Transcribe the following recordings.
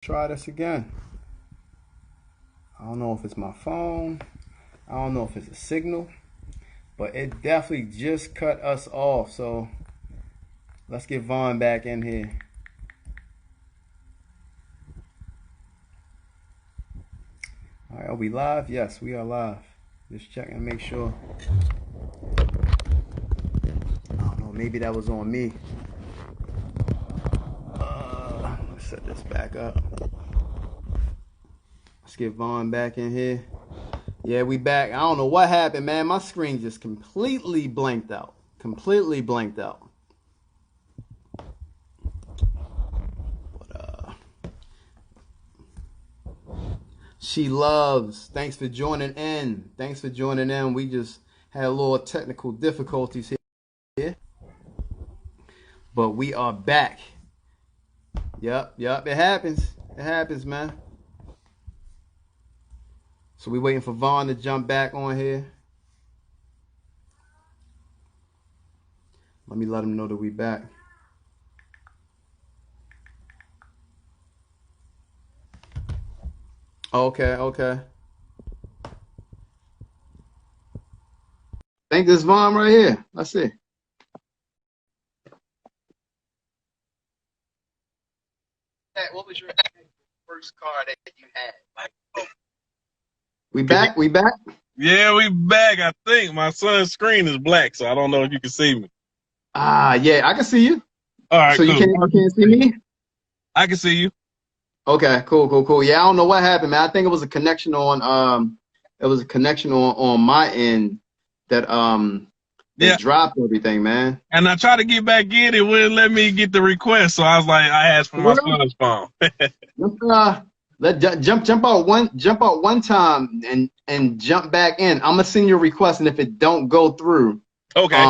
Try this again. I don't know if it's my phone. I don't know if it's a signal, but it definitely just cut us off. So let's get Vaughn back in here. All right, are we live? Yes, we are live. Just checking to make sure. I don't know, maybe that was on me. Let's set this back up. Let's get Vaughn back in here. Yeah, we back. I don't know what happened, man. My screen just completely blanked out. Completely blanked out. But she loves. Thanks for joining in. Thanks for joining in. We just had a little technical difficulties here. But we are back. Yep. It happens. It happens, man. So we waiting for Vaughn to jump back on here. Let me let him know that we back. Okay. I think this Vaughn right here. Let's see. What was your first car that you had? We back? We back? Yeah, we back. I think my son's screen is black, so I don't know if you can see me. Yeah, I can see you. All right, So cool. you can't see me? I can see you. Okay, cool. Yeah, I don't know what happened, man. I think it was a connection on on my end that Yeah, dropped everything, man. and I tried to get back in, it wouldn't let me get the request, so I was like, I asked for my Well, son's phone. let's jump out one time and jump back in. I'm gonna send you a request, and if it don't go through, Okay.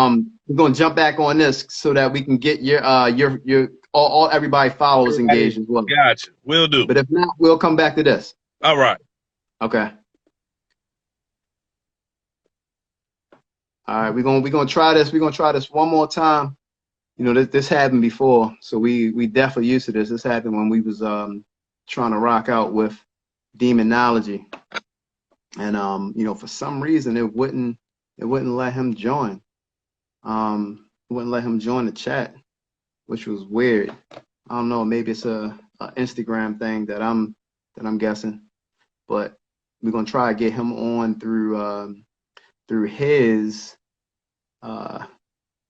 we're gonna jump back on this so that we can get your all everybody follows engaged as well. Gotcha. Will do. But if not, we'll come back to this. All right. Okay. All right, we're gonna try this. We're gonna try this one more time. You know, this happened before, so we definitely used to this. This happened when we was trying to rock out with demonology, and you know, for some reason it wouldn't let him join. It wouldn't let him join the chat, which was weird. I don't know, maybe it's a Instagram thing that I'm guessing, but we're gonna try to get him on through his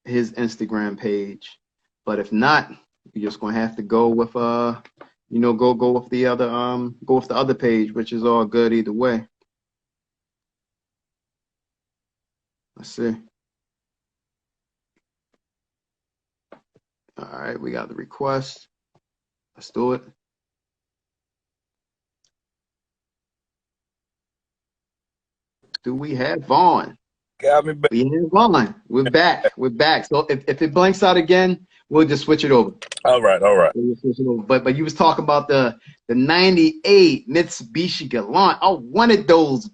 Instagram page. But if not, you're just gonna have to go with you know, go with the other page, which is all good either way. Let's see. All right, we got the request. Let's do it. Do we have Vaughn? Got me back. We have Vaughn. We're back. We're back. So if it blanks out again, we'll just switch it over. All right. We'll switch it over. But you was talking about the '98 Mitsubishi Galant. I wanted those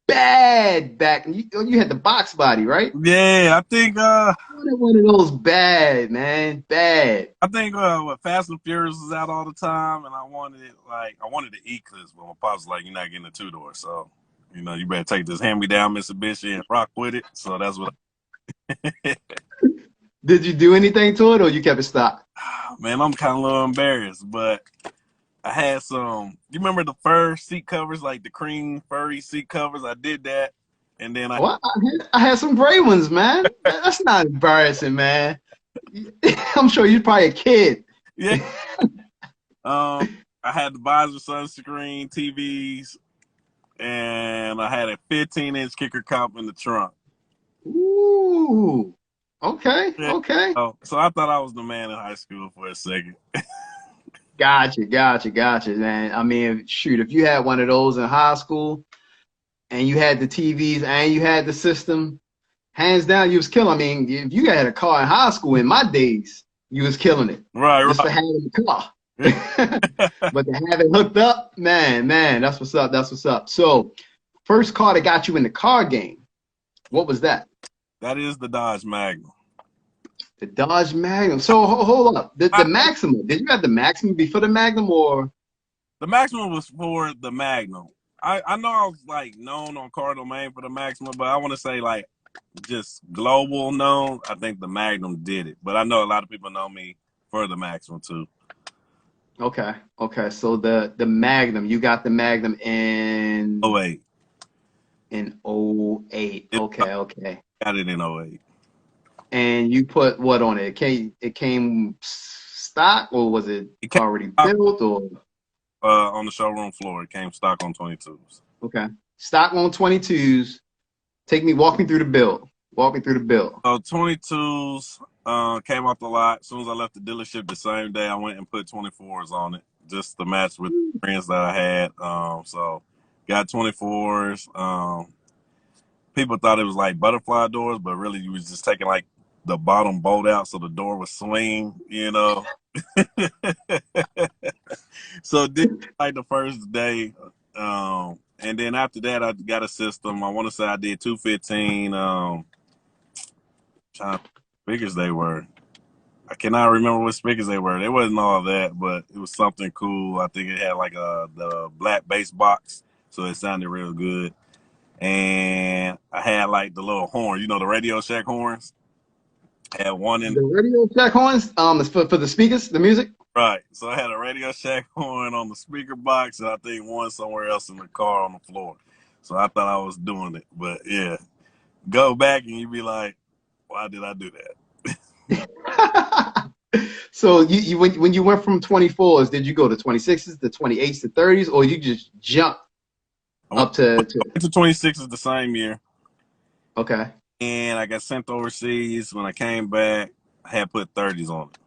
bad back. You had the box body, right? Yeah, I think I wanted one of those bad, man. Bad. what Fast and Furious was out all the time, and I wanted the E-Clips, but my pops was like, you're not getting a two-door, so you know, you better take this hand-me-down Mitsubishi and rock with it. So that's what. Did you do anything to it, or you kept it stock? Man, I'm kind of a little embarrassed, but I had some. You remember the fur seat covers, like the cream furry seat covers? I did that, and then Well, I had some gray ones, man. That's not embarrassing, man. I'm sure you're probably a kid. Yeah. I had the visor sunscreen, TVs, and I had a 15-inch kicker cup in the trunk. Ooh. Okay. Yeah. Okay. So I thought I was the man in high school for a second. Gotcha, man. I mean, shoot, if you had one of those in high school and you had the TVs and you had the system, hands down, you was killing. I mean, if you had a car in high school in my days, you was killing it. Just for having the car. But to have it hooked up, man, that's what's up. That's what's up. So, first car that got you in the car game, what was that? That is the Dodge Magnum. The Dodge Magnum. So hold up. The Maxima. Did you have the Maxima before the Magnum, or The Maximum was for the Magnum. I know I was like known on Cardinal Main for the Maximum, but I want to say like just global known. I think the Magnum did it, but I know a lot of people know me for the Maximum too. Okay. Okay. So the Magnum, you got the Magnum Oh wait, in '08. Okay. Okay. got it in '08. And you put what on it? It came stock, or was it It came already stock, built, or on the showroom floor. It came stock on 22s. okay. Stock on 22s. Walk me through the build. Walk me through the build. So 22s came off the lot. As soon as I left the dealership the same day, I went and put 24s on it just to match with friends that I had. So got 24s. People thought it was like butterfly doors, but really you was just taking like the bottom bolt out so the door would swing, you know. So did like the first day. And then after that I got a system. I want to say I did 215. Trying to speakers they were. I cannot remember what speakers they were. They wasn't all that, but it was something cool. I think it had like the black bass box, so it sounded real good. And I had like the little horn, you know, the Radio Shack horns. I had one in The Radio Shack horns, is for the speakers, the music. right. So I had a Radio Shack horn on the speaker box, and I think one somewhere else in the car on the floor. So I thought I was doing it, but yeah, go back and you be like, why did I do that? So you when you went from 24s, did you go to 26s, to 28s, to 30s, or you just jump up to 26 the same year. Okay. And I got sent overseas. When I came back, I had put 30s on it.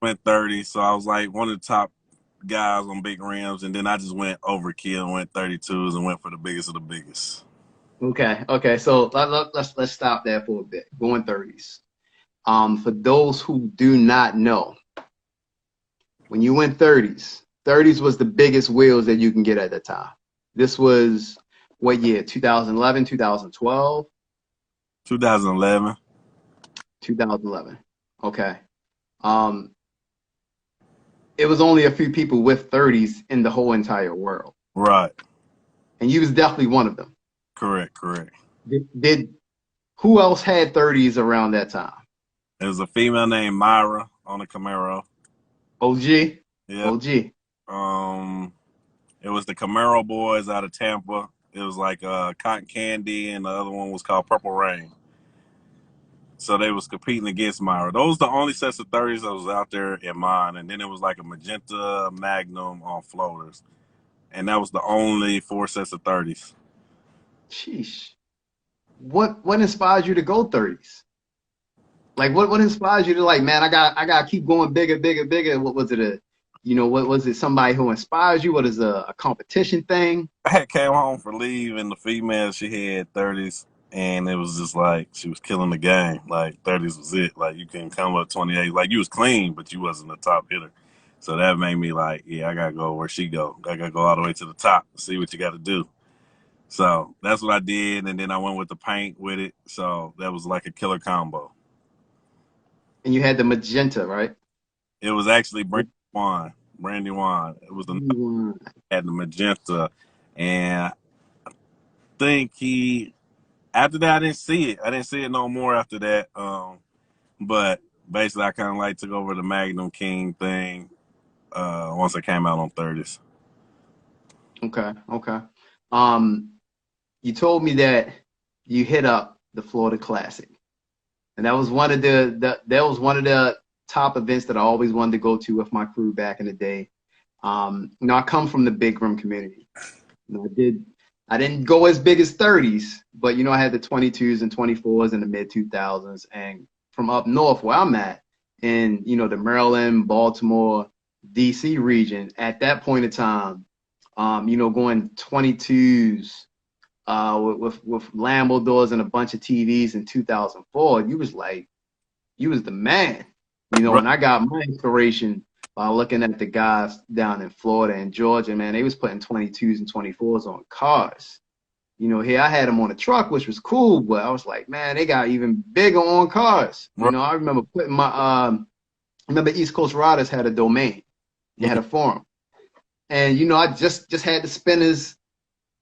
Went 30, so I was like one of the top guys on big rims, and then I just went overkill and went 32s and went for the biggest of the biggest. Okay. Okay. So let's stop there for a bit. Going 30s. For those who do not know, when you went 30s, 30s was the biggest wheels that you can get at the time. This was what year? 2011, 2012? 2011. 2011. Okay. It was only a few people with 30s in the whole entire world. Right. And you was definitely one of them. Correct, correct. Who else had 30s around that time? There was a female named Myra on a Camaro. OG? Yeah. OG. It was the Camaro boys out of Tampa. It was like Cotton Candy, and the other one was called Purple Rain. So they was competing against Myra. Those the only sets of 30s that was out there in mine. And then it was like a magenta Magnum on floaters. And that was the only 4 sets of 30s. Sheesh. What inspired you to go 30s? Like what inspires you to like, man, I gotta keep going bigger, bigger, bigger? What was it? What was it? Somebody who inspires you? What is a competition thing? I had came home for leave, and the female, she had 30s, and it was just like she was killing the game. Like 30s was it. Like you couldn't come up 28. Like you was clean, but you wasn't a top hitter. So that made me like, yeah, I gotta go where she go. I gotta go all the way to the top. See what you got to do. So that's what I did, and then I went with the paint with it. So that was like a killer combo. And you had the magenta, right? It was actually Brandy Wine. It was had the magenta, and I think after that I didn't see it. I didn't see it no more after that. But basically I kind of like took over the Magnum King thing once I came out on 30s. Okay. Okay. You told me that you hit up the Florida Classic, and that was one of the top events that I always wanted to go to with my crew back in the day. I come from the big rim community. I didn't go as big as 30s, but I had the 22s and 24s in the mid 2000s, and from up north where I'm at, in the Maryland, Baltimore, DC region, at that point in time, going 22s with Lambo doors and a bunch of TVs in 2004, you was the man. And I got my inspiration by looking at the guys down in Florida and Georgia. Man, they was putting 22s and 24s on cars. Here I had them on a truck, which was cool, but I was like, man, they got even bigger on cars. I remember putting remember East Coast Riders had a domain. They had a forum. And, you know, I just had the spinners,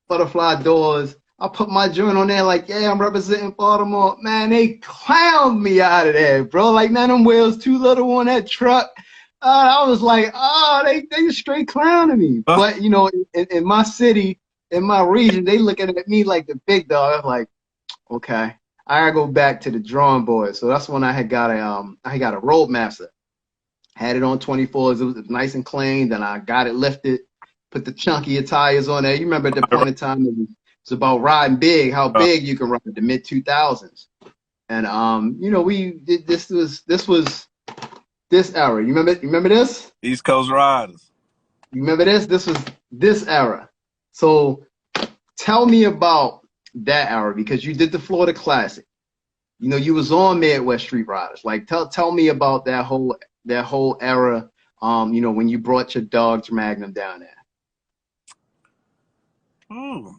butterfly doors. I put my joint on there like, yeah, I'm representing Baltimore. Man, they clowned me out of there, bro. Like, man, them wheels too little on that truck. I was like, oh, they just straight clowning me. But, you know, in my city, in my region, they looking at me like the big dog. I was like, okay, I gotta go back to the drawing board. So that's when I had got a Roadmaster. Had it on 24s. It was nice and clean. Then I got it lifted, put the chunkier tires on there. You remember at the point in time it's about riding big, how big you can ride, the mid 2000s. And you know, we did this was this era. You remember this? East Coast Riders. You remember this? This was this era. So tell me about that era, because you did the Florida Classic. You know, you was on Midwest Street Riders. Like tell me about that whole era, you know, when you brought your Dodge Magnum down there. Ooh.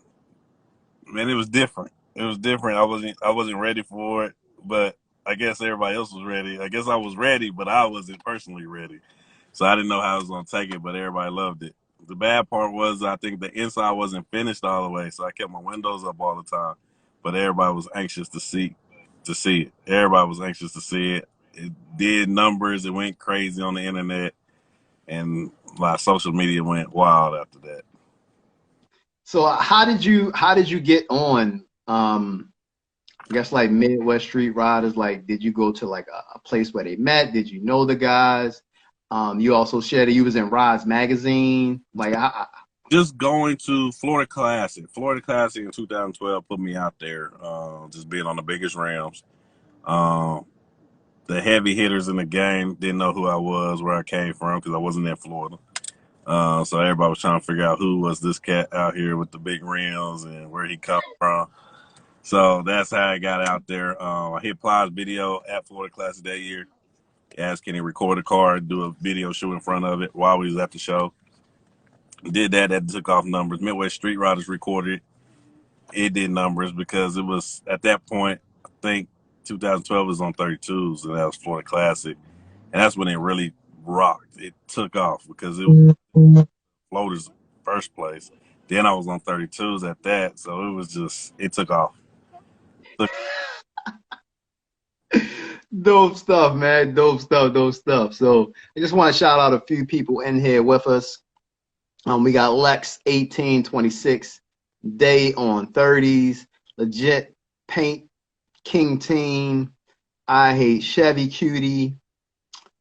Man, it was different. It was different. I wasn't ready for it, but I guess everybody else was ready. I guess I was ready, but I wasn't personally ready. So I didn't know how I was gonna take it, but everybody loved it. The bad part was I think the inside wasn't finished all the way, so I kept my windows up all the time. But everybody was anxious to see it. Everybody was anxious to see it. It did numbers. It went crazy on the internet, and like social media went wild after that. So how did you get on I guess like Midwest Street Riders? Like, did you go to like a place where they met? Did you know the guys? You also shared that you was in Rides magazine. Like, just going to Florida Classic. Florida Classic in 2012 put me out there, just being on the biggest rims. The heavy hitters in the game didn't know who I was, where I came from, because I wasn't in Florida. So everybody was trying to figure out who was this cat out here with the big rims and where he come from. So that's how I got out there. I hit Plies video at Florida Classic that year. Asked can he record a car, do a video shoot in front of it while we was at the show. Did that. That took off numbers. Midwest Street Riders recorded it. It did numbers because it was, at that point, I think 2012 was on 32s, and that was Florida Classic. And that's when it really rocked. It took off because it was floaters first place. Then I was on 32s at that, so it was just, it took off. Dope stuff, man. Dope stuff. So I just want to shout out a few people in here with us. We got Lex 1826, Day on 30s, Legit Paint King Team, I Hate Chevy Cutie,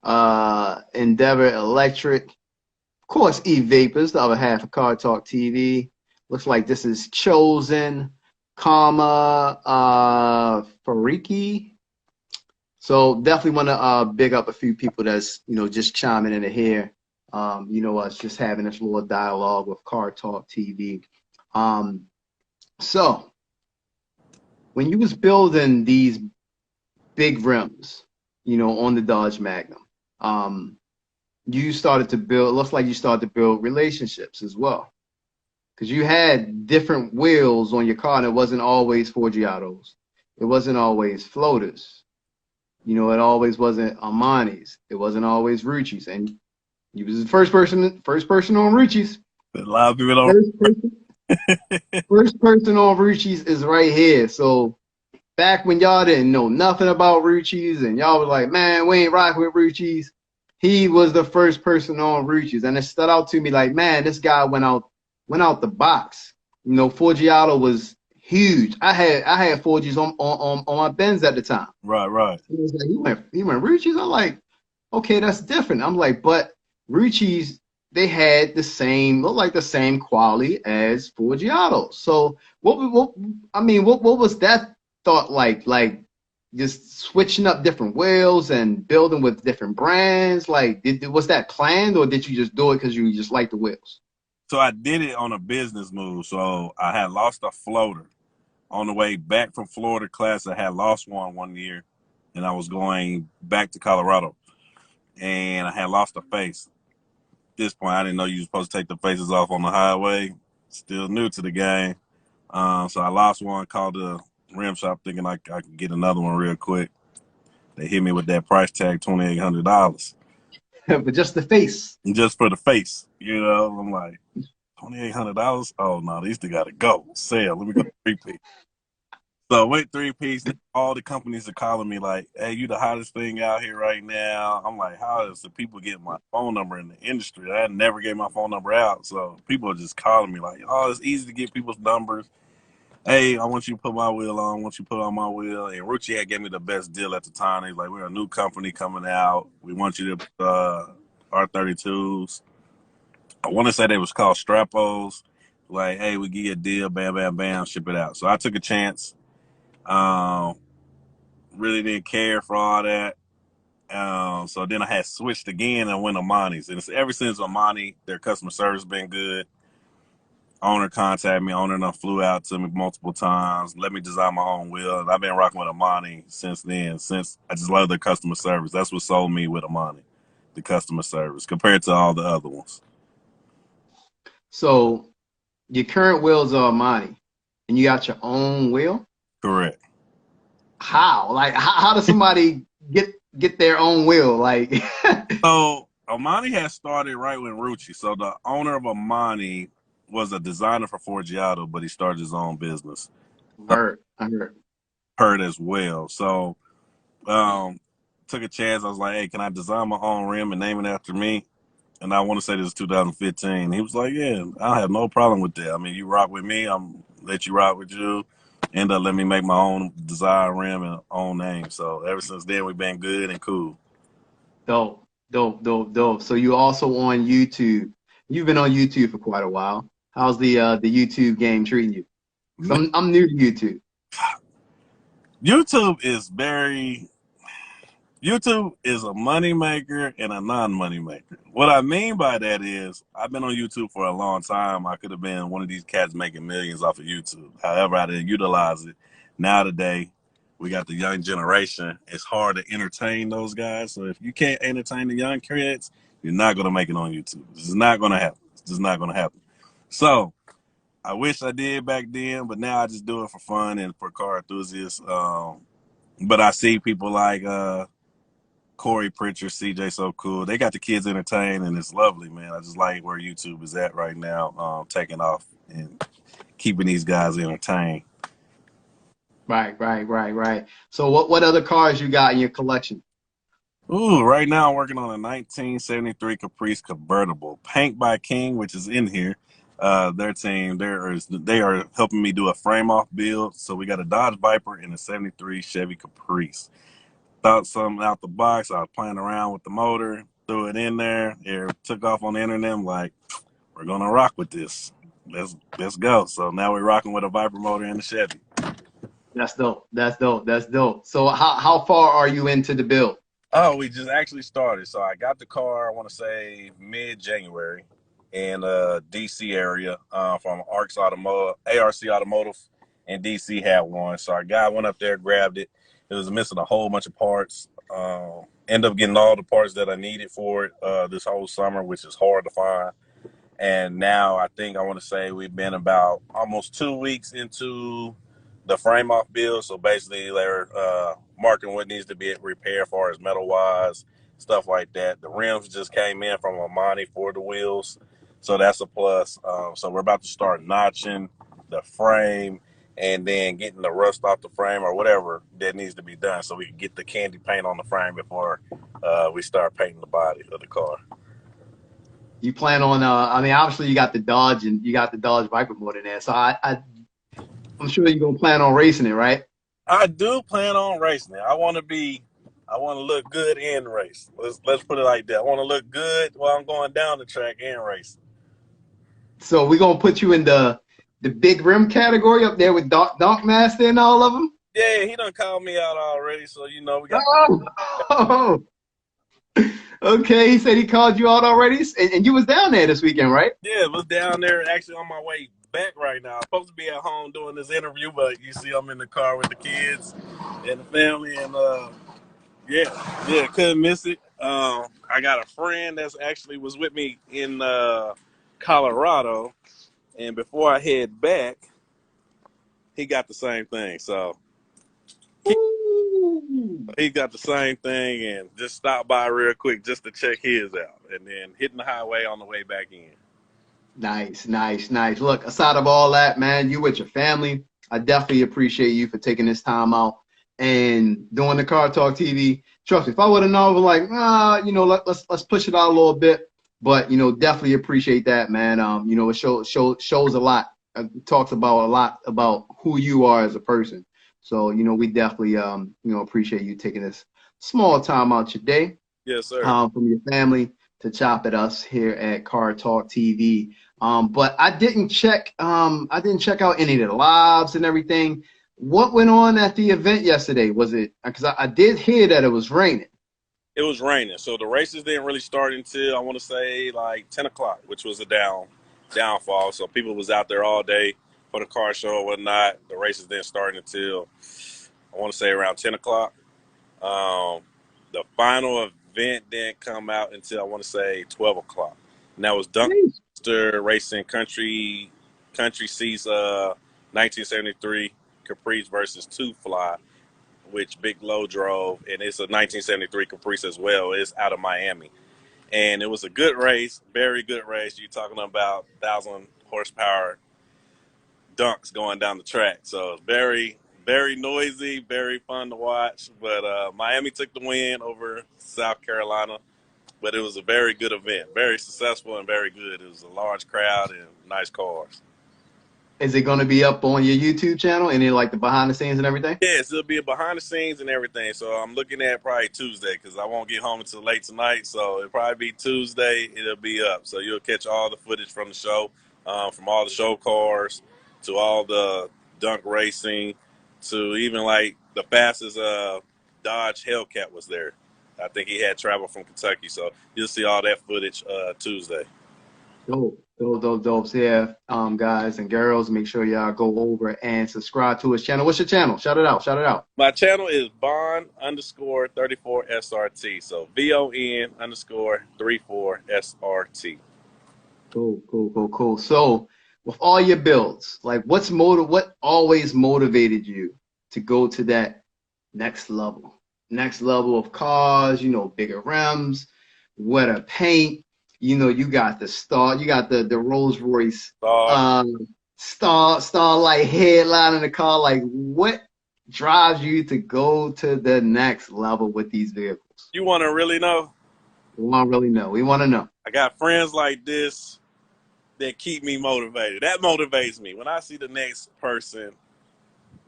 Endeavor Electric, of course, E-Vapors, the other half of Cartalk TV. Looks like this is Chosen, Karma, Fariki. So definitely want to big up a few people that's, you know, just chiming in here. You know, us just having this little dialogue with Cartalk TV. So when you was building these big rims, you know, on the Dodge Magnum, you started to build, looks like you started to build relationships as well. Because you had different wheels on your car, and it wasn't always Forgiatos. It wasn't always floaters. You know, it always wasn't Armani's. It wasn't always Rucci's. And you was the first person on Rucci's. A lot of people don't. First person on Rucci's is right here. So back when y'all didn't know nothing about Rucci's and y'all was like, man, we ain't rocking with Rucci's, he was the first person on Rucci's. And it stood out to me like, man, this guy went out the box. You know, Forgiato was huge. I had Forgies on my Benz at the time. Right. He was like, he went Rucci's. I'm like, okay, that's different. I'm like, but Rucci's, they had the same, looked like the same quality as Forgiato. So what was that thought like? Like just switching up different wheels and building with different brands? Like, was that planned, or did you just do it because you just like the wheels? So I did it on a business move. So I had lost a floater on the way back from Florida class. I had lost one year, and I was going back to Colorado, and I had lost a face. At this point, I didn't know you were supposed to take the faces off on the highway. Still new to the game. So I lost one, called the rim shop thinking I could get another one real quick. They hit me with that price tag, $2,800. but just the face. just for the face, you know. I'm like, $2,800. Oh no, these two gotta go. Sell. Let me go 3P. So I went 3P. All the companies are calling me like, "Hey, you the hottest thing out here right now." I'm like, "How is the people getting my phone number in the industry? I never gave my phone number out, so people are just calling me like, oh, it's easy to get people's numbers. Hey, I want you to put my wheel on. I want you to put on my wheel." And Ruchi had gave me the best deal at the time. He's like, "We're a new company coming out. We want you to put R32s. I want to say they was called Strappos. Like, hey, we give you a deal. Bam, bam, bam. Ship it out." So I took a chance. Um, really didn't care for all that. So then I had switched again and went to Monty's. And it's, ever since Monty, their customer service been good. Owner contacted me. Owner done flew out to me multiple times. Let me design my own wheel. And I've been rocking with Amani since then. Since I just love their customer service. That's what sold me with Amani, the customer service, compared to all the other ones. So your current wheels are Armani, and you got your own wheel. Correct. How? Like, how does somebody get their own wheel? Like, So Amani has started right with Rucci. So the owner of Amani was a designer for Forgiato, but he started his own business. I heard. Heard as well. So took a chance. I was like, "Hey, can I design my own rim and name it after me?" And I want to say this is 2015. He was like, "Yeah, I have no problem with that. I mean, you rock with me, I'm let you rock with you. End up let me make my own design rim and own name." So ever since then, we've been good and cool. Dope, dope, dope, dope. So you also on YouTube. You've been on YouTube for quite a while. How's the YouTube game treating you? 'Cause I'm new to YouTube. YouTube is very YouTube is a money maker and a non-money maker. What I mean by that is I've been on YouTube for a long time. I could have been one of these cats making millions off of YouTube. However, I didn't utilize it. Now today, we got the young generation. It's hard to entertain those guys. So if you can't entertain the young kids, you're not going to make it on YouTube. This is not going to happen. It's just not going to happen. So I wish I did back then, but now I just do it for fun and for car enthusiasts. But I see people like Corey Pritchard, CJ So Cool. They got the kids entertained, and it's lovely, man. I just like where YouTube is at right now, taking off and keeping these guys entertained. Right. So what other cars you got in your collection? Ooh, right now I'm working on a 1973 Caprice convertible, Paint by King, which is in here. Their team, they are helping me do a frame off build. So we got a Dodge Viper and a 73 Chevy Caprice. Thought something out the box. I was playing around with the motor, threw it in there. It took off on the internet. I'm like, we're gonna rock with this. Let's go. So now we're rocking with a Viper motor and a Chevy. That's dope. That's dope. So how far are you into the build? Oh, we just actually started. So I got the car, I want to say mid-January in DC area from ARC Automotive in DC had one. So our guy went up there, grabbed it. It was missing a whole bunch of parts. Ended up getting all the parts that I needed for it this whole summer, which is hard to find. And now I want to say we've been about almost 2 weeks into the frame off build. So basically they're marking what needs to be repaired as far as metal wise, stuff like that. The rims just came in from Amani for the wheels. So that's a plus. So we're about to start notching the frame and then getting the rust off the frame or whatever that needs to be done so we can get the candy paint on the frame before we start painting the body of the car. You plan on I mean obviously you got the Dodge and you got the Dodge Viper motor in there. So I'm sure you're gonna plan on racing it, right? I do plan on racing it. I want to look good and race. Let's put it like that. I want to look good while I'm going down the track and racing. So we're gonna put you in the big rim category up there with Donk Master and all of them. Yeah, he done called me out already, so we got. Oh, okay. He said he called you out already, and you was down there this weekend, right? Yeah, I was down there actually on my way back right now. I'm supposed to be at home doing this interview, but you see I'm in the car with the kids and the family, and yeah, couldn't miss it. I got a friend that's actually was with me in Colorado, and before I head back, he got the same thing. So He got the same thing and just stopped by real quick just to check his out, and then hitting the highway on the way back in. Nice, nice, nice. Look, aside of all that, man, you with your family. I definitely appreciate you for taking this time out and doing the Car Talk TV. Trust me, if I would have known, like, let's push it out a little bit. But definitely appreciate that, man. It shows a lot. It talks about a lot about who you are as a person. So we definitely appreciate you taking this small time out your day Yes, sir. from your family to chop at us here at Car Talk TV. But I didn't check out any of the lives and everything. What went on at the event yesterday? Was it because I did hear that it was raining? It was raining, so the races didn't really start until I want to say like 10 o'clock, which was a downfall. So people was out there all day for the car show or whatnot. The races didn't start until I want to say around 10 o'clock. The final event didn't come out until I want to say 12 o'clock. And that was Dunkster Racing Country Seats 1973 Caprice versus Two Fly, which Big Low drove, and it's a 1973 Caprice as well. It's out of Miami. And it was a good race, very good race. You're talking about 1,000 horsepower dunks going down the track. So very, very noisy, very fun to watch. But Miami took the win over South Carolina. But it was a very good event, very successful and very good. It was a large crowd and nice cars. Is it going to be up on your YouTube channel? Any like the behind the scenes and everything? Yes, it'll be behind the scenes and everything. So I'm looking at probably Tuesday because I won't get home until late tonight. So it'll probably be Tuesday. It'll be up. So you'll catch all the footage from the show, from all the show cars to all the dunk racing to even like the fastest Dodge Hellcat was there. I think he had traveled from Kentucky. So you'll see all that footage Tuesday. Dope. So yeah, guys and girls, make sure y'all go over and subscribe to his channel. What's your channel? Shout it out. My channel is Bon_34SRT. So VON_34SRT. Cool. So with all your builds, like what always motivated you to go to that next level of cars, bigger rims, wetter paint. You got the Rolls Royce starlight headline in the car. Like, what drives you to go to the next level with these vehicles? You want to really know? We want to know. I got friends like this that keep me motivated. That motivates me. When I see the next person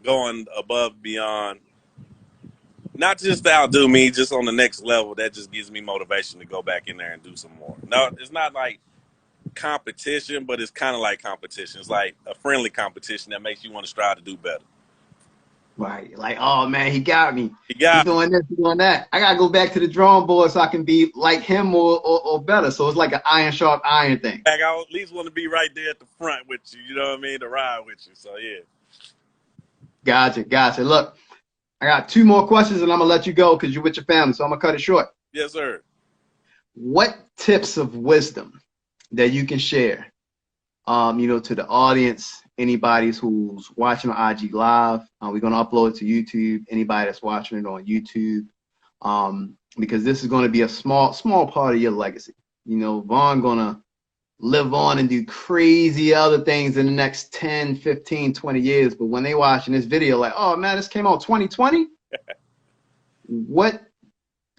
going above beyond, not just to outdo me, just on the next level, that just gives me motivation to go back in there and do some more. No, it's not like competition, but it's kind of like competition. It's like a friendly competition that makes you want to strive to do better. Right. Like, oh, man, he got me. He doing this, he doing that. I got to go back to the drawing board so I can be like him or better. So it's like an iron sharp iron thing. I at least want to be right there at the front with you, you know what I mean, to ride with you. So, yeah. Gotcha. Look. I got 2 more questions and I'm going to let you go because you're with your family, so I'm going to cut it short. Yes, sir. What tips of wisdom that you can share, to the audience, anybody who's watching on IG Live? We're going to upload it to YouTube, anybody that's watching it on YouTube, because this is going to be a small part of your legacy. Vaughn going to live on and do crazy other things in the next 10, 15, 20 years. But when they watching this video, like, oh man, this came out 2020. What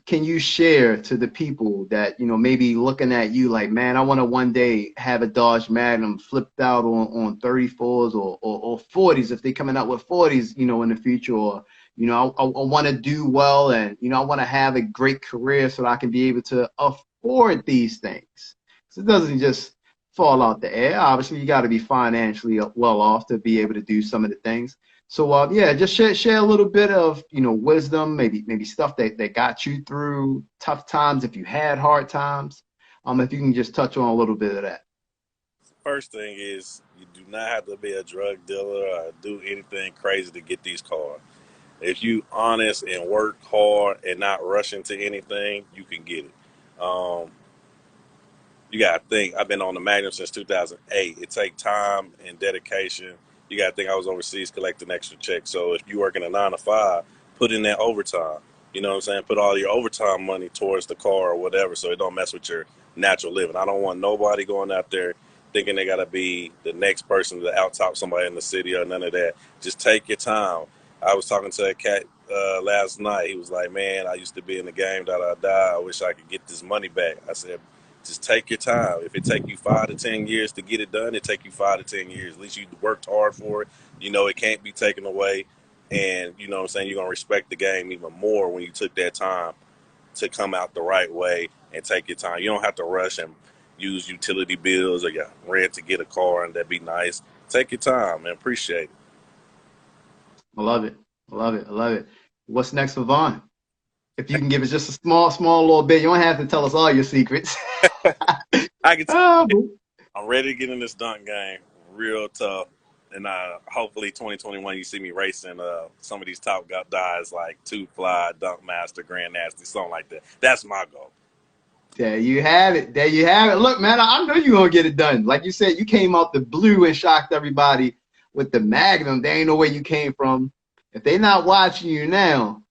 can you share to the people that, maybe looking at you like, man, I want to one day have a Dodge Magnum flipped out on 34s or 40s if they're coming out with 40s, in the future, or, I want to do well and, I want to have a great career so that I can be able to afford these things. So it doesn't just fall out the air. Obviously, you got to be financially well off to be able to do some of the things. So, yeah, just share a little bit of, wisdom, maybe stuff that got you through tough times if you had hard times. If you can just touch on a little bit of that. First thing is you do not have to be a drug dealer or do anything crazy to get these cars. If you honest and work hard and not rush into anything, you can get it. You got to think, I've been on the Magnum since 2008. It takes time and dedication. You got to think I was overseas collecting extra checks. So if you're working a 9 to 5, put in that overtime. You know what I'm saying? Put all your overtime money towards the car or whatever, so it don't mess with your natural living. I don't want nobody going out there thinking they got to be the next person to out-top somebody in the city or none of that. Just take your time. I was talking to a cat last night. He was like, man, I used to be in the game, I wish I could get this money back. I said, just take your time. If it take you 5 to 10 years to get it done, it take you 5 to 10 years. At least you worked hard for it. You know it can't be taken away. And, you know what I'm saying, you're going to respect the game even more when you took that time to come out the right way and take your time. You don't have to rush and use utility bills or your rent to get a car, and that'd be nice. Take your time and appreciate it. I love it. I love it. I love it. What's next for Vaughn? If you can give us just a small little bit, you don't have to tell us all your secrets. I can tell you, I'm ready to get in this dunk game real tough. And hopefully 2021, you see me racing some of these top guys like Two Fly, Dunk Master, Grand Nasty, something like that. That's my goal. There you have it. There you have it. Look, man, I know you're going to get it done. Like you said, you came out the blue and shocked everybody with the Magnum. There ain't no way you came from. If they not watching you now,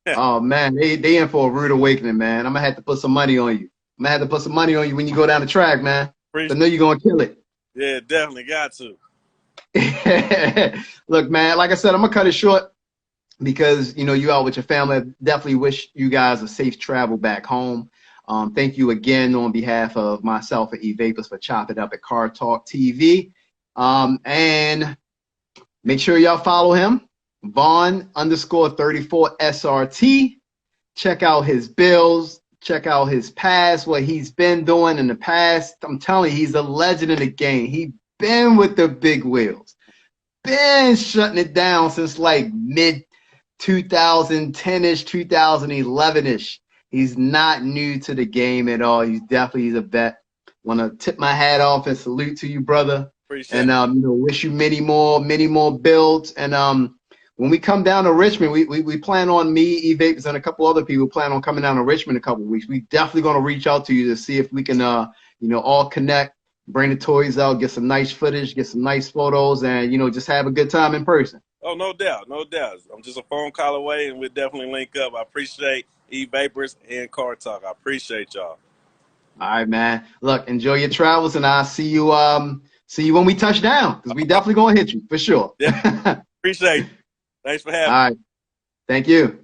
oh, man, they in for a rude awakening, man. I'm going to have to put some money on you. I'm going to have to put some money on you when you go down the track, man. I know you're going to kill it. Yeah, definitely got to. Look, man, like I said, I'm going to cut it short because, you know, you out with your family. I definitely wish you guys a safe travel back home. Thank you again on behalf of myself and E-Vapors for chopping up at Cartalk TV. And make sure y'all follow him, Vaughn_34 SRT. Check out his bills. Check out his past, what he's been doing in the past. I'm telling you, he's a legend in the game. He been with the big wheels. Been shutting it down since like mid 2010-ish, 2011-ish. He's not new to the game at all. He's a vet. Want to tip my hat off and salute to you, brother. Appreciate and you know, wish you many more builds. And when we come down to Richmond, we plan on, me, E-Vapors, and a couple other people plan on coming down to Richmond in a couple of weeks. We definitely going to reach out to you to see if we can you know, all connect, bring the toys out, get some nice footage, get some nice photos, and, you know, just have a good time in person. Oh, no doubt, no doubt. I'm just a phone call away, and we'll definitely link up. I appreciate E-Vapors and Cartalk. I appreciate y'all. All right, man. Look, enjoy your travels, and I'll see you when we touch down, because we definitely gonna hit you for sure. Yeah, appreciate it. Thanks for having me. All right. Thank you.